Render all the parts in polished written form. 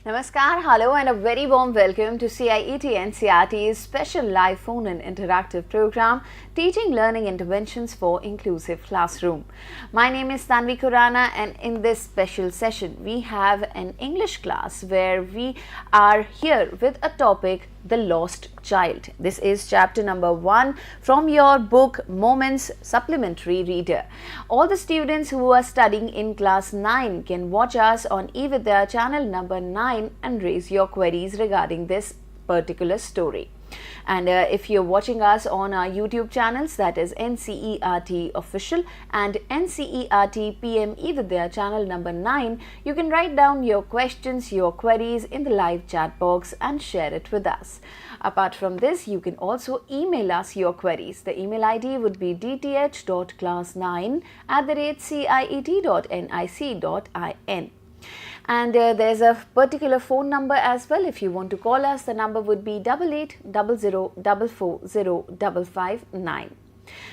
Namaskar, hello and a very warm welcome to CIET NCERT's special live phone and interactive program Teaching Learning Interventions for Inclusive Classroom. My name is Tanvi Khurana and in this special session we have an English class where we are here with a topic, the lost child. This is chapter number 1 from your book Moments Supplementary Reader. All the students who are studying in class 9 can watch us on eVidya channel number 9 and raise your queries regarding this particular story. And if you're watching us on our YouTube channels, that is NCERT Official and NCERT PMeVIDYA channel number 9, you can write down your questions, your queries in the live chat box and share it with us. Apart from this, you can also email us your queries. The email ID would be dth.class9@ciet.nic.in. And there's a particular phone number as well. If you want to call us, the number would be 8800440559.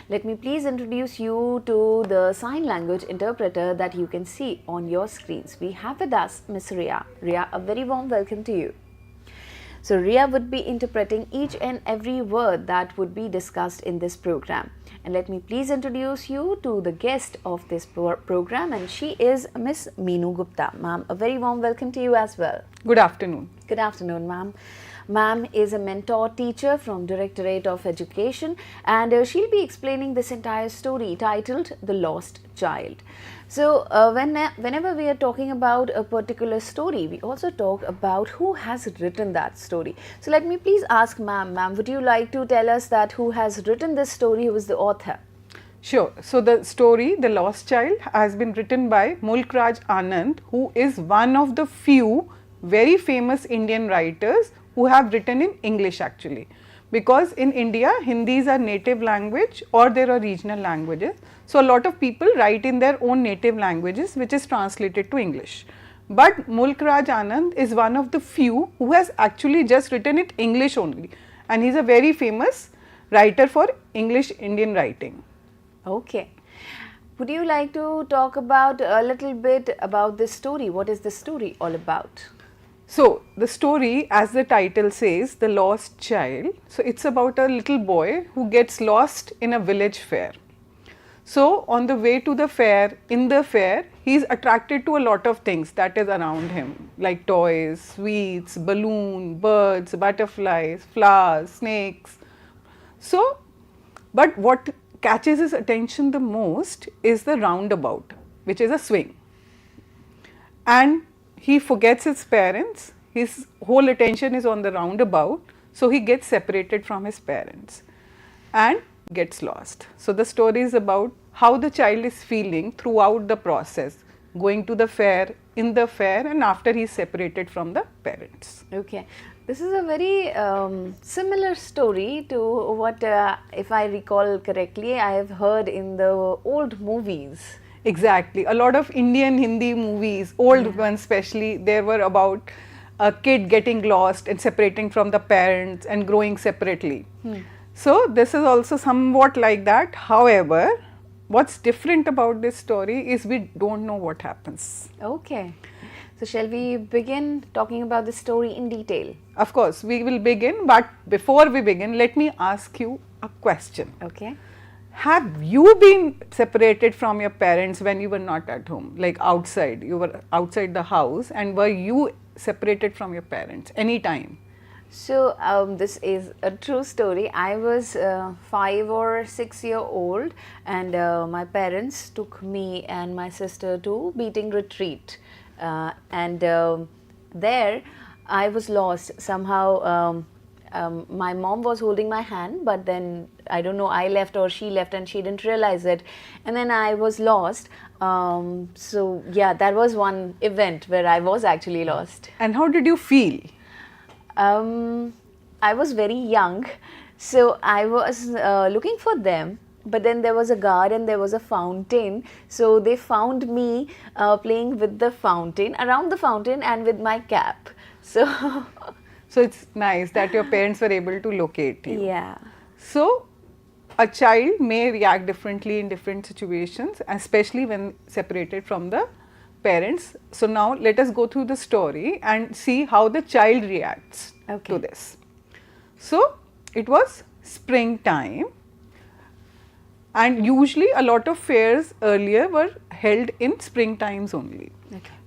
Let me please introduce you to the sign language interpreter that you can see on your screens. We have with us Miss Ria. Ria, a very warm welcome to you. So Ria would be interpreting each and every word that would be discussed in this program. And let me please introduce you to the guest of this program, and she is Miss Meenu Gupta. Ma'am, a very warm welcome to you as well. Good afternoon. Good afternoon, ma'am. Ma'am is a mentor teacher from Directorate of Education, and she'll be explaining this entire story titled The Lost Child. So whenever we are talking about a particular story, we also talk about who has written that story. So let me please ask ma'am, would you like to tell us that who has written this story, who is the author? Sure. So the story, The Lost Child, has been written by Mulk Raj Anand, who is one of the few very famous Indian writers who have written in English actually. Because in India, Hindi is our native language or there are regional languages. So a lot of people write in their own native languages which is translated to English. But Mulk Raj Anand is one of the few who has actually just written it English only. And he is a very famous writer for English Indian writing. Okay. Would you like to talk about a little bit about this story? What is the story all about? So, the story, as the title says, The Lost Child. So, it's about a little boy who gets lost in a village fair. So, on the way to the fair, in the fair, he is attracted to a lot of things that is around him, like toys, sweets, balloons, birds, butterflies, flowers, snakes. So, but what catches his attention the most is the roundabout, which is a swing. And he forgets his parents, his whole attention is on the roundabout, so he gets separated from his parents and gets lost. So the story is about how the child is feeling throughout the process, going to the fair, in the fair, and after he is separated from the parents. Okay. This is a very similar story to what, if I recall correctly, I have heard in the old movies. Exactly. A lot of Indian Hindi movies, old ones especially, they were about a kid getting lost and separating from the parents and growing separately. So, this is also somewhat like that. However, what's different about this story is we don't know what happens. Okay. So, shall we begin talking about the story in detail? Of course, we will begin, but before we begin, let me ask you a question. Okay. Have you been separated from your parents when you were not at home, like outside, you were outside the house, and were you separated from your parents any time? So, this is a true story. I was 5 or 6 years old, and my parents took me and my sister to beating retreat, and there I was lost somehow. My mom was holding my hand, but then I don't know, I left or she left and she didn't realize it, and then I was lost. So yeah, that was one event where I was actually lost. And how did you feel? I was very young, so I was looking for them, but then there was a garden, there was a fountain, so they found me playing with the fountain, around the fountain and with my cap. So So it's nice that your parents were able to locate you. yeah. So a child may react differently in different situations, especially when separated from the parents. So now let us go through the story and see how the child reacts to this. So it was springtime, and usually a lot of fairs earlier were held in spring times only.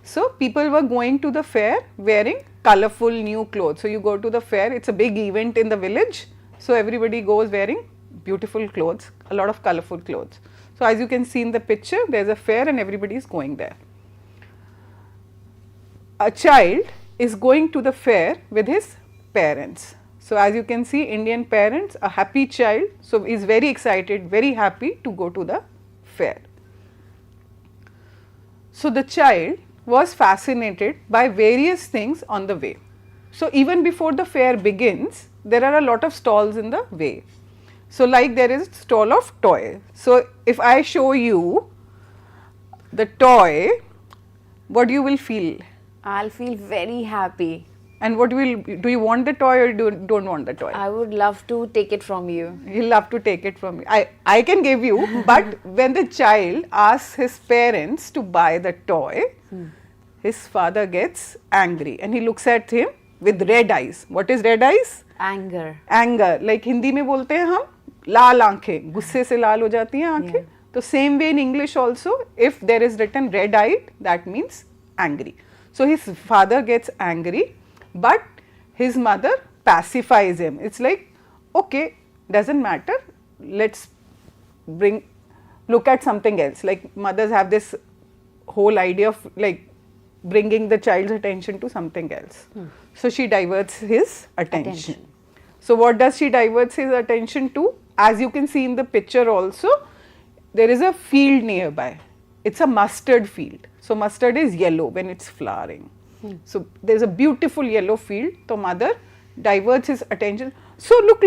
So people were going to the fair wearing colorful new clothes. So you go to the fair, it's a big event in the village. So everybody goes wearing beautiful clothes, a lot of colorful clothes. So as you can see in the picture, there's a fair and everybody is going there. A child is going to the fair with his parents. So as you can see, Indian parents, a happy child, so is very excited, very happy to go to the fair. So the child was fascinated by various things on the way. So even before the fair begins, there are a lot of stalls in the way. So like there is a stall of toy. So if I show you the toy, what you will feel? I'll feel very happy. And what will, do you want the toy or don't want the toy? I would love to take it from you. You'll love to take it from me. I can give you, but when the child asks his parents to buy the toy, his father gets angry and he looks at him with red eyes. What is red eyes? Anger. Anger. Like Hindi में बोलते हैं हम लाल आंखें, गुस्से से लाल हो जाती हैं आंखें. तो same way in English also, if there is written red eyed, that means angry. So his father gets angry, but his mother pacifies him. It's like, okay, doesn't matter, let's look at something else. Like mothers have this whole idea of like bringing the child's attention to something else. So she diverts his attention. So what does she diverts his attention to? As you can see in the picture also, there is a field nearby. It's a mustard field. So mustard is yellow when it's flowering. So there's a beautiful yellow field. So mother diverts his attention. So look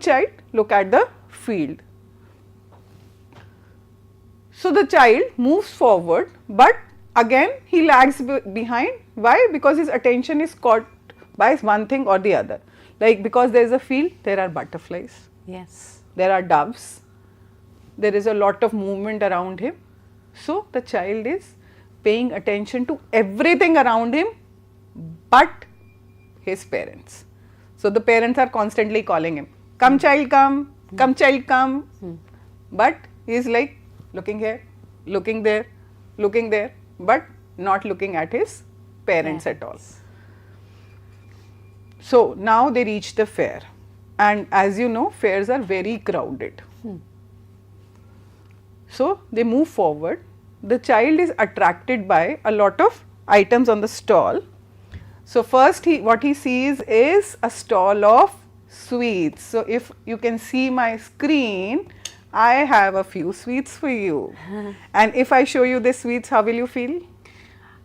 child, look at the field. So the child moves forward, but again he lags behind. Why? Because his attention is caught by one thing or the other. Like because there is a field, there are butterflies. Yes. There are doves. There is a lot of movement around him. So the child is paying attention to everything around him but his parents. So the parents are constantly calling him, come child come, come child come. But he is like looking here, looking there, but not looking at his parents at all. So now they reach the fair, and as you know, fairs are very crowded. So they move forward. The child is attracted by a lot of items on the stall. So first what he sees is a stall of sweets. So if you can see my screen, I have a few sweets for you. And if I show you the sweets, how will you feel?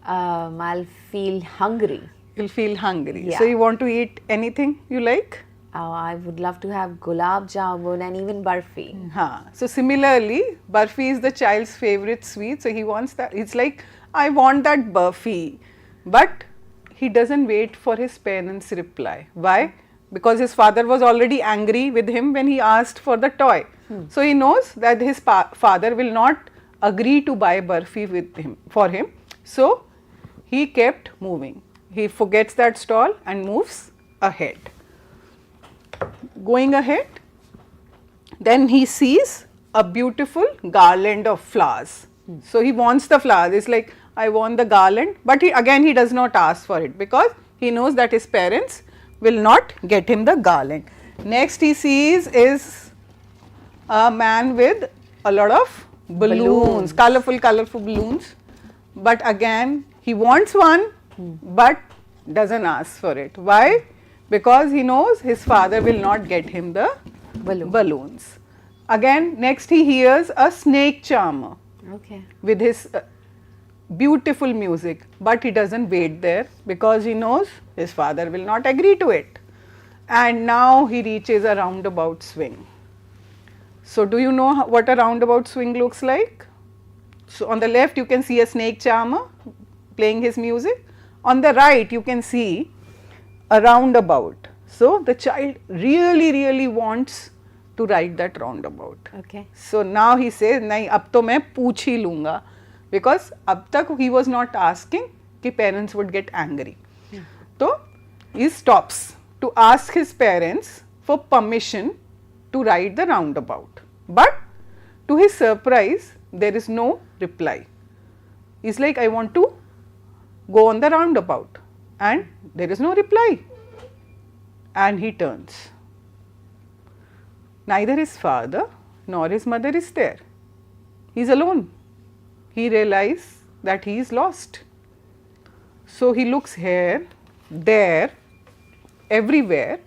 I'll feel hungry. You'll feel hungry. Yeah. So you want to eat anything you like? Oh, I would love to have gulab jamun and even barfi. So similarly, barfi is the child's favorite sweet. So he wants that. It's like, I want that barfi. But he doesn't wait for his parents' reply. Why? Because his father was already angry with him when he asked for the toy. So he knows that his father will not agree to buy barfi for him. So he kept moving. He forgets that stall and moves ahead. Going ahead, then he sees a beautiful garland of flowers. So he wants the flowers. It's like, I want the garland, but he does not ask for it because he knows that his parents will not get him the garland. Next he sees is a man with a lot of balloons. Colorful balloons. But again, he wants one, but doesn't ask for it. Why? Because he knows his father will not get him the balloons. Again, next he hears a snake charmer with his beautiful music, but he doesn't wait there because he knows his father will not agree to it. And now he reaches a roundabout swing. So do you know what a roundabout swing looks like? So on the left you can see a snake charmer playing his music. On the right you can see a roundabout. So the child really wants to ride that roundabout. So now he says, nahi, ab to main pooch hi lunga, because अब तक he was not asking कि parents would get angry. So he stops to ask his parents for permission to ride the roundabout. But to his surprise, there is no reply. He's like, I want to go on the roundabout, and there is no reply. And he turns. Neither his father nor his mother is there. He is alone. He realizes that he is lost. So he looks here, there, everywhere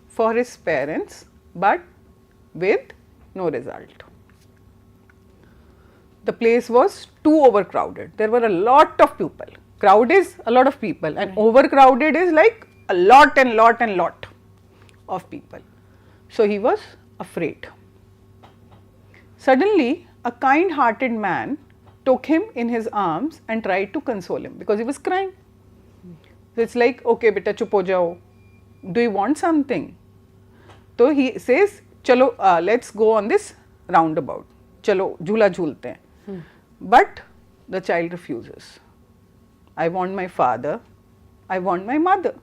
for his parents, but with no result. The place was too overcrowded. There were a lot of people. Crowd is a lot of people, and overcrowded is like a lot and lot and lot of people. So he was afraid. Suddenly, a kind-hearted man took him in his arms and tried to console him because he was crying. So it's like, okay, beta, chup ho jao. Do you want something? So he says, chalo, let's go on this roundabout. Chalo, jhula jhulte hain. But the child refuses. I want my father. I want my mother.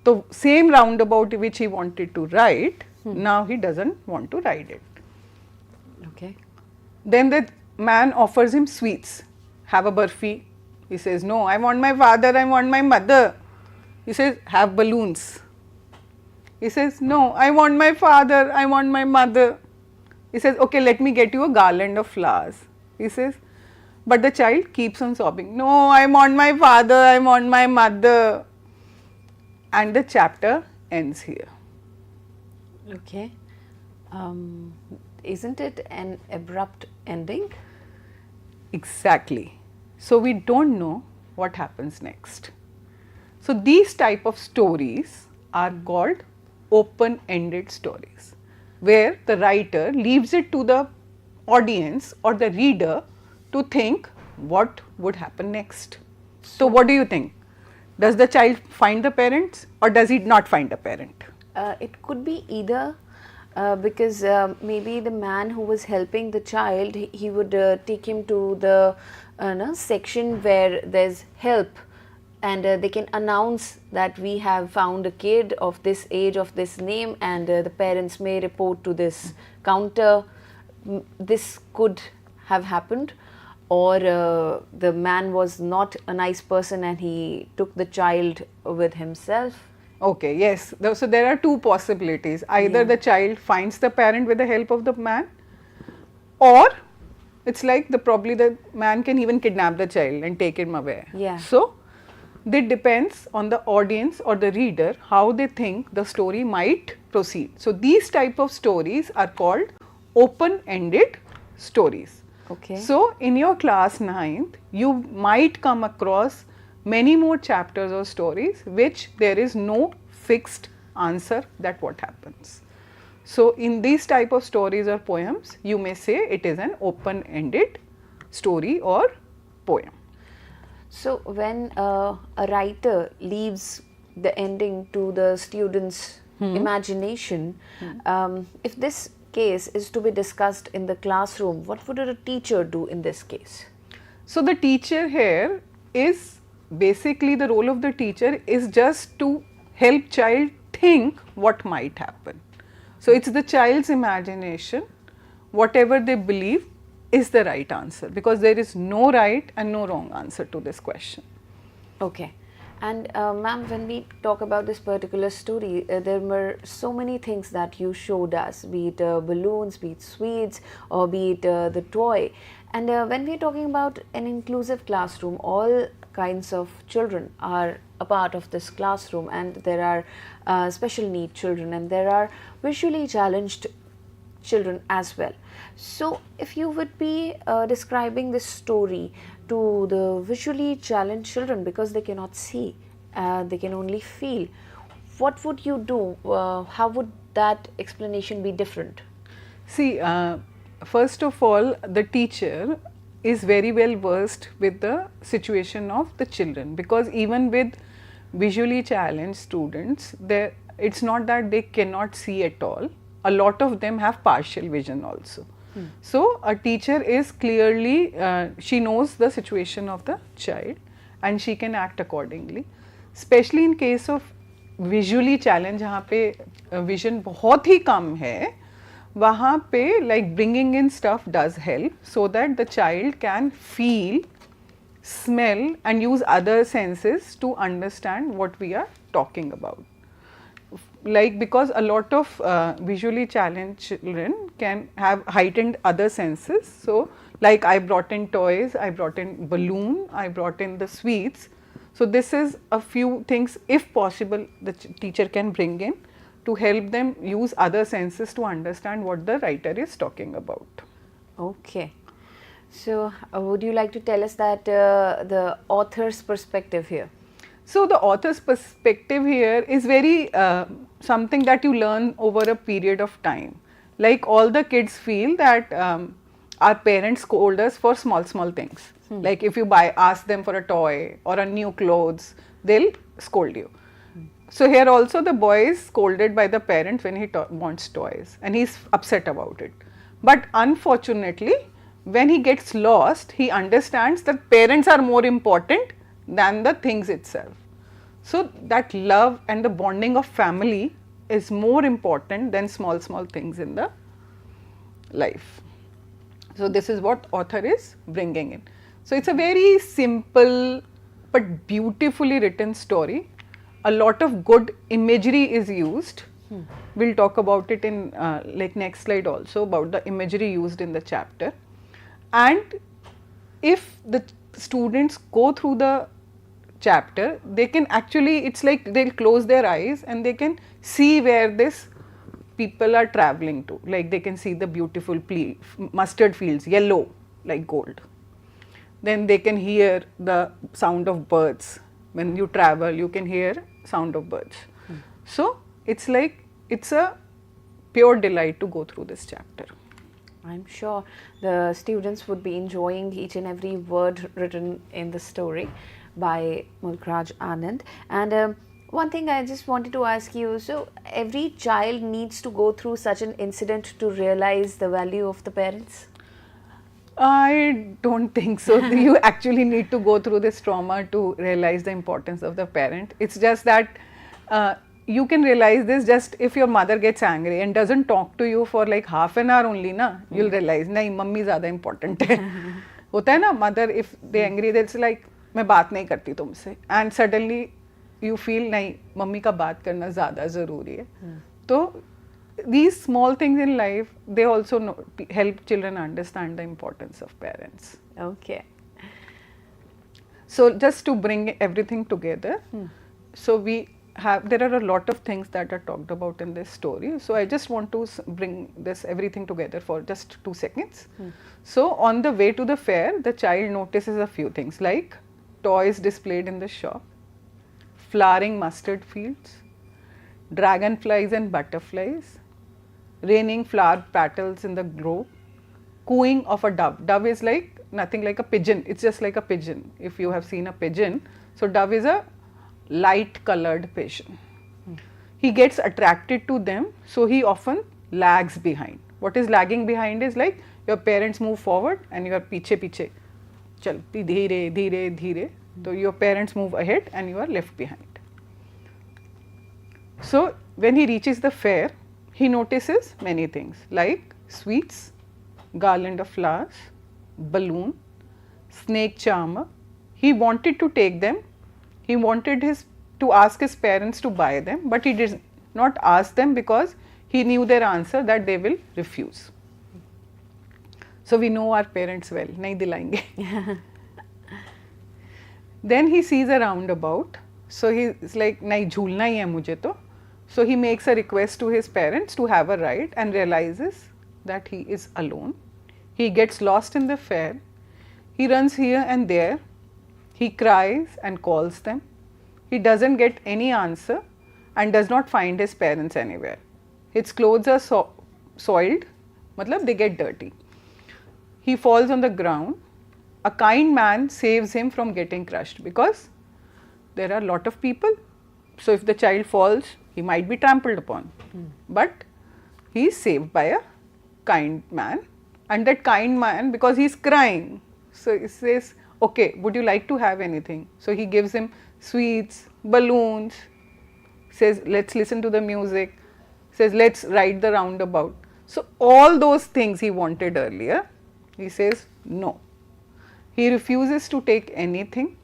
So same roundabout which he wanted to ride, now he doesn't want to ride it. Okay. Then the man offers him sweets. Have a barfi. He says, no, I want my father, I want my mother. He says, have balloons. He says, no, I want my father, I want my mother. He says, okay, let me get you a garland of flowers. He says, but the child keeps on sobbing, no, I want my father, I want my mother. And the chapter ends here. Okay. Isn't it an abrupt ending? Exactly. So we don't know what happens next. So these type of stories are called open-ended stories, where the writer leaves it to the audience or the reader to think what would happen next. So what do you think? Does the child find the parents or does he not find a parent? It could be either, because maybe the man who was helping the child, he would take him to the section where there's help, and they can announce that we have found a kid of this age, of this name, and the parents may report to this counter. This could have happened, or the man was not a nice person and he took the child with himself. Okay, yes. So there are two possibilities. Either the child finds the parent with the help of the man, or it's like probably the man can even kidnap the child and take him away. Yeah. So it depends on the audience or the reader how they think the story might proceed. So these type of stories are called open-ended stories. Okay. So in your class 9th, you might come across many more chapters or stories which there is no fixed answer that what happens. So in these type of stories or poems, you may say it is an open-ended story or poem. So when a writer leaves the ending to the student's imagination, if this case is to be discussed in the classroom, what would a teacher do in this case? So the teacher here is basically, the role of the teacher is just to help child think what might happen. So it's the child's imagination, whatever they believe is the right answer, because there is no right and no wrong answer to this question. Okay. And ma'am, when we talk about this particular story, there were so many things that you showed us, be it balloons, be it sweets, or be it the toy. And when we are talking about an inclusive classroom, all kinds of children are a part of this classroom, and there are special need children, and there are visually challenged children as well. So if you would be describing this story to the visually challenged children, because they cannot see, they can only feel, what would you do? How would that explanation be different? See, first of all, the teacher is very well versed with the situation of the children, because even with visually challenged students, it's not that they cannot see at all. A lot of them have partial vision also. So a teacher is clearly, she knows the situation of the child and she can act accordingly. Especially in case of visually challenge, जहाँ पे vision बहुत ही कम है, वहाँ पे like bringing in stuff does help so that the child can feel, smell and use other senses to understand what we are talking about. Like because a lot of visually challenged children can have heightened other senses. So like I brought in toys, I brought in balloon, I brought in the sweets. So this is a few things, if possible, the teacher can bring in to help them use other senses to understand what the writer is talking about. Okay. So would you like to tell us that the author's perspective here? So the author's perspective here is very something that you learn over a period of time. Like all the kids feel that our parents scold us for small things. Like if you ask them for a toy or a new clothes, they'll scold you. So here also the boy is scolded by the parent when he wants toys and he's upset about it. But unfortunately, when he gets lost, he understands that parents are more important than the things itself. So that love and the bonding of family is more important than small things in the life. So this is what author is bringing in. So it's a very simple but beautifully written story. A lot of good imagery is used. We'll talk about it in like next slide also about the imagery used in the chapter. And if the students go through the chapter, they can actually, it's like they'll close their eyes and they can see where this people are traveling to. Like they can see the beautiful mustard fields, yellow like gold. Then they can hear the sound of birds. When you travel, you can hear sound of birds. So it's like, it's a pure delight to go through this chapter. I'm sure the students would be enjoying each and every word written in the story by Mulkraj Anand. And one thing I just wanted to ask you, so every child needs to go through such an incident to realize the value of the parents? I don't think so. You actually need to go through this trauma to realize the importance of the parent. It's just that you can realize this just if your mother gets angry and doesn't talk to you for like half an hour only, na, you'll realize, nahi, mummy zyada important hai. Hota hai na, mother, if they angry, it's like, मैं बात नहीं करती तुमसे, and suddenly you feel नहीं, mummy का बात करना ज़्यादा ज़रूरी है. तो these small things in life, they also help children understand the importance of parents. Okay. So just to bring everything together, so there are a lot of things that are talked about in this story. So I just want to bring everything together for just 2 seconds. So on the way to the fair, the child notices a few things like toys displayed in the shop, flowering mustard fields, dragonflies and butterflies, raining flower petals in the grove, cooing of a dove. Dove is like nothing like a pigeon, it's just like a pigeon. If you have seen a pigeon, so dove is a light colored pigeon. He gets attracted to them, so he often lags behind. What is lagging behind is like your parents move forward and you are piche, chalti dheere. So your parents move ahead and you are left behind. So when he reaches the fair, he notices many things like sweets, garland of flowers, balloon, snake charmer. He wanted to take them. He wanted to ask his parents to buy them, but he did not ask them because he knew their answer that they will refuse. So we know our parents well, nahi dilayenge. Then he sees a roundabout. So he's like, nahi jhulna hi hai mujhe to. So he makes a request to his parents to have a ride and realizes that he is alone. He gets lost in the fair. He runs here and there. He cries and calls them. He doesn't get any answer and does not find his parents anywhere. His clothes are soiled, matlab they get dirty. He falls on the ground. A kind man saves him from getting crushed because there are a lot of people. So if the child falls, he might be trampled upon. But he is saved by a kind man And that kind man, because he's crying, so he says, okay, would you like to have anything? So he gives him sweets, balloons, says, let's listen to the music, says, let's ride the roundabout. So all those things he wanted earlier, he says no. He refuses to take anything.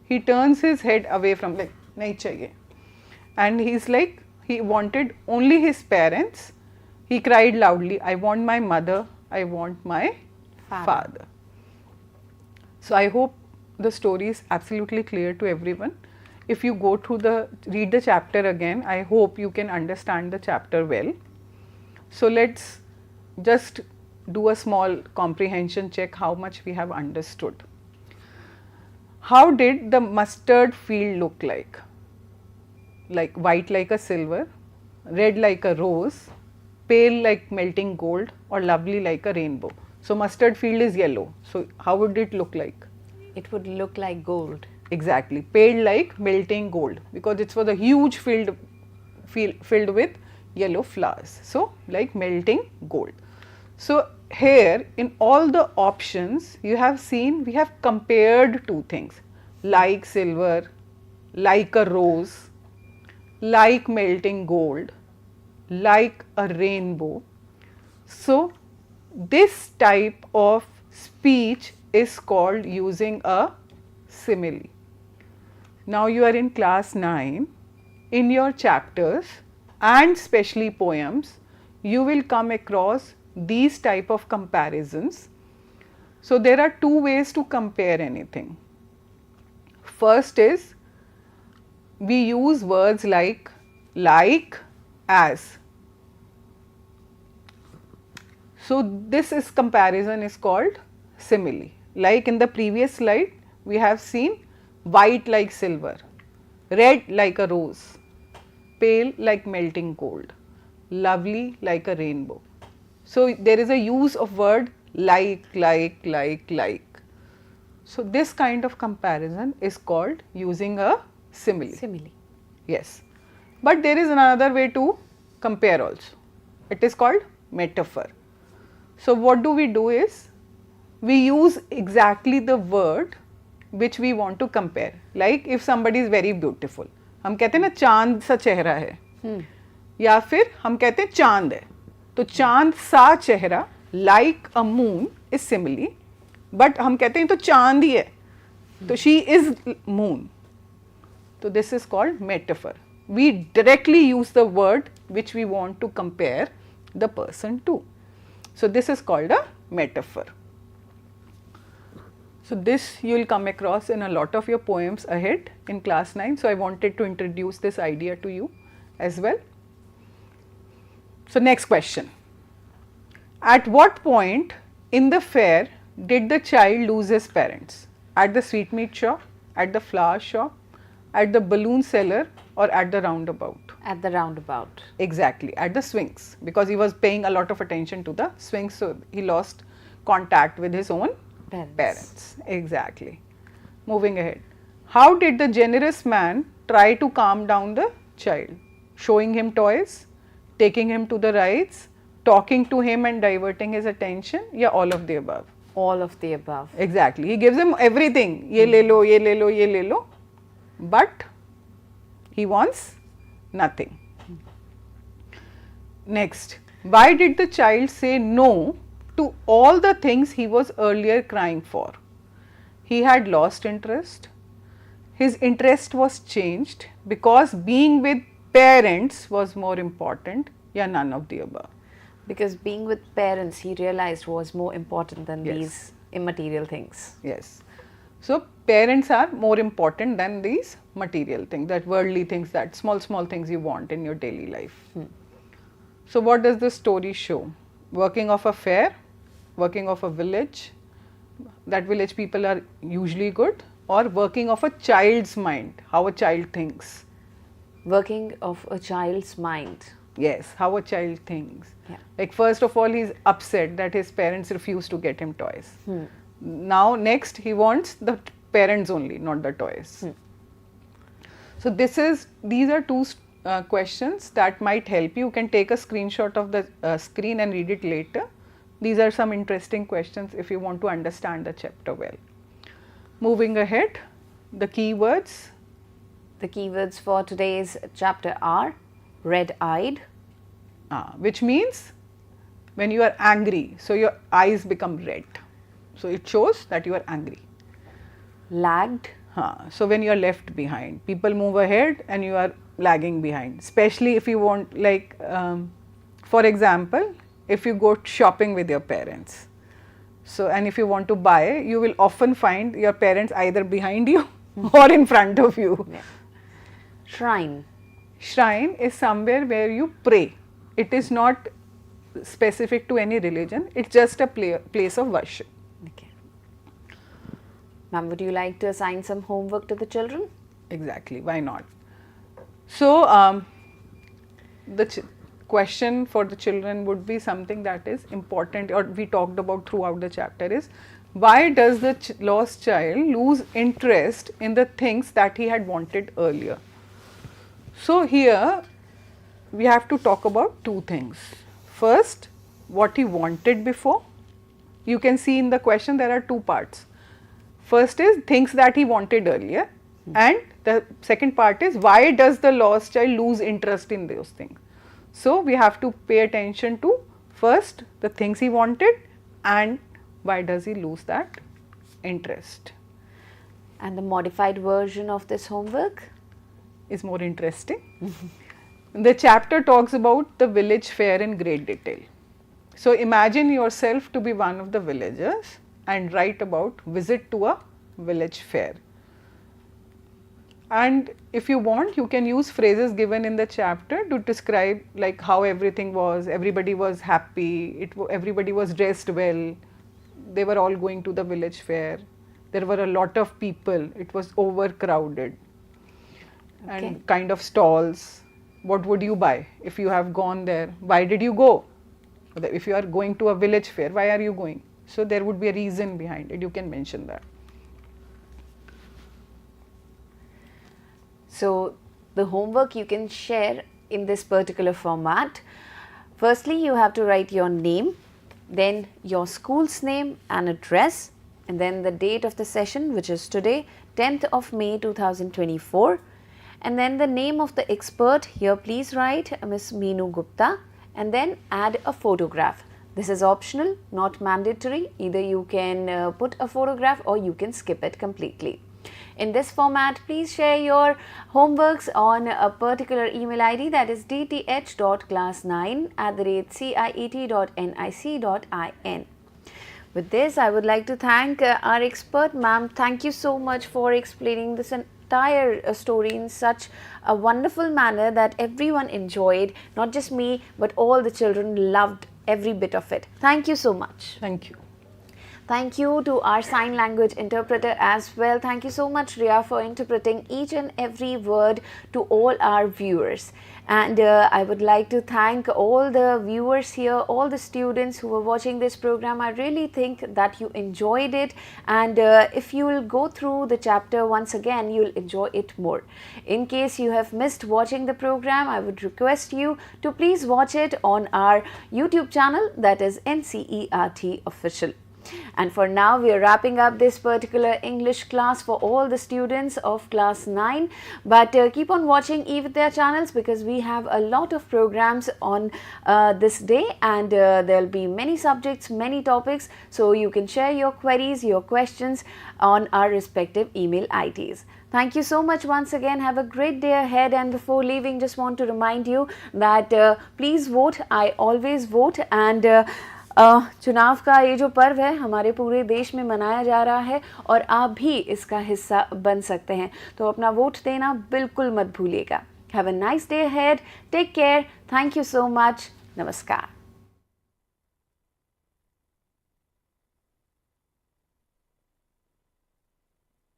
He turns his head away from, like, nahi chahiye. And he's like, he wanted only his parents. He cried loudly, I want my mother, I want my father. So I hope the story is absolutely clear to everyone. If you go through read the chapter again, I hope you can understand the chapter well. So let's just do a small comprehension check how much we have understood. How did the mustard field look like? Like white like a silver, red like a rose, pale like melting gold, or lovely like a rainbow. So mustard field is yellow. So how would it look like? It would look like gold. Exactly, pale like melting gold, because it was a huge field filled with yellow flowers. So like melting gold. So here in all the options you have seen, we have compared two things, like silver, like a rose, like melting gold, like a rainbow. So this type of speech is called using a simile. Now you are in class 9. In your chapters and especially poems, you will come across these type of comparisons. So there are two ways to compare anything. First is, we use words like, as. So this is comparison is called simile. Like in the previous slide, we have seen white like silver, red like a rose, pale like melting gold, lovely like a rainbow. So there is a use of word like. So this kind of comparison is called using a simile. Simile. Yes. But there is another way to compare also. It is called metaphor. So what do is, we use exactly the word which we want to compare. Like if somebody is very beautiful, हम कहते हैं ना चांद सा चेहरा है, या फिर हम कहते हैं चांद है, तो चांद सा चेहरा like a moon is simile, but हम कहते हैं तो चांद ही है, तो she is moon. So this is called metaphor. We directly use the word which we want to compare the person to. So this is called a metaphor. So this you will come across in a lot of your poems ahead in class 9. So I wanted to introduce this idea to you as well. So next question. At what point in the fair did the child lose his parents? At the sweetmeat shop, at the flower shop, at the balloon seller, or at the roundabout? At the roundabout. Exactly, at the swings, because he was paying a lot of attention to the swings, so he lost contact with his own parents. Exactly. Moving ahead. How did the generous man try to calm down the child? Showing him toys, taking him to the rides, talking to him and diverting his attention, yeah, all of the above. All of the above. Exactly. He gives him everything. Ye le lo, ye le lo, ye le lo. But he wants nothing. Next. Why did the child say no to all the things he was earlier crying for? He had lost interest. His interest was changed because being with parents was more important, yeah, none of the above. Because being with parents, he realized, was more important than Yes. these immaterial things. Yes. So parents are more important than these material things, that worldly things, that small things you want in your daily life. So what does the story show? Working of a fair, working of a village, that village people are usually good, or working of a child's mind, how a child thinks. Working of a child's mind. Yes, how a child thinks. Yeah. Like first of all, he's upset that his parents refuse to get him toys. Now next he wants the parents only, not the toys. So these are two questions that might help you. You can take a screenshot of the screen and read it later. These are some interesting questions if you want to understand the chapter well. Moving ahead, the keywords. The keywords for today's chapter are red-eyed, Which means when you are angry, so your eyes become red. So it shows that you are angry. lagged, So when you are left behind, people move ahead and you are lagging behind. Especially if you want, like, for example, if you go shopping with your parents. So, and if you want to buy, you will often find your parents either behind you or in front of you. yeah. Shrine, Shrine is somewhere where you pray. It is not specific to any religion, it's just a place of worship. okay. Ma'am, would you like to assign some homework to the children? Exactly, why not? So, the question for the children would be something that is important, or we talked about throughout the chapter, is why does the lost child lose interest in the things that he had wanted earlier? So, here we have to talk about two things. First, what he wanted before. You can see in the question there are two parts. First is things that he wanted earlier, and the second part is why does the lost child lose interest in those things. So, we have to pay attention to first the things he wanted and why does he lose that interest. And the modified version of this homework? Is more interesting. The chapter talks about the village fair in great detail. So, imagine yourself to be one of the villagers and write about visit to a village fair. And if you want, you can use phrases given in the chapter to describe like how everything was, everybody was happy, everybody was dressed well, they were all going to the village fair, there were a lot of people, it was overcrowded, and kind of stalls. What would you buy if you have gone there? Why did you go? If you are going to a village fair, why are you going? So, there would be a reason behind it, you can mention that. So, the homework you can share in this particular format. Firstly, you have to write your name, then your school's name and address, and then the date of the session, which is today, 10th of May 2024. And then the name of the expert. Here please write Ms. Meenu Gupta, and then add a photograph. This is optional, not mandatory. Either you can put a photograph or you can skip it completely. In this format, please share your homeworks on a particular email ID, that is dth.class9@ciet.nic.in. With this, I would like to thank our expert, ma'am. Thank you so much for explaining this entire story in such a wonderful manner that everyone enjoyed, not just me, but all the children loved every bit of it. Thank you so much. Thank you. Thank you to our sign language interpreter as well. Thank you so much, Ria, for interpreting each and every word to all our viewers. And I would like to thank all the viewers here, all the students who were watching this program. I really think that you enjoyed it, and if you will go through the chapter once again, you will enjoy it more. In case you have missed watching the program, I would request you to please watch it on our YouTube channel, that is NCERT Official. And for now, we are wrapping up this particular English class for all the students of class 9. But keep on watching eVidya channels, because we have a lot of programs on this day, and there will be many subjects, many topics. So you can share your queries, your questions on our respective email IDs. Thank you so much once again. Have a great day ahead. And before leaving, just want to remind you that please vote. I always vote. And चुनाव का ये जो पर्व है हमारे पूरे देश में मनाया जा रहा है, और आप भी इसका हिस्सा बन सकते हैं, तो अपना वोट देना बिल्कुल मत भूलिएगा. Have a nice day ahead. Take care. Thank you so much. नमस्कार.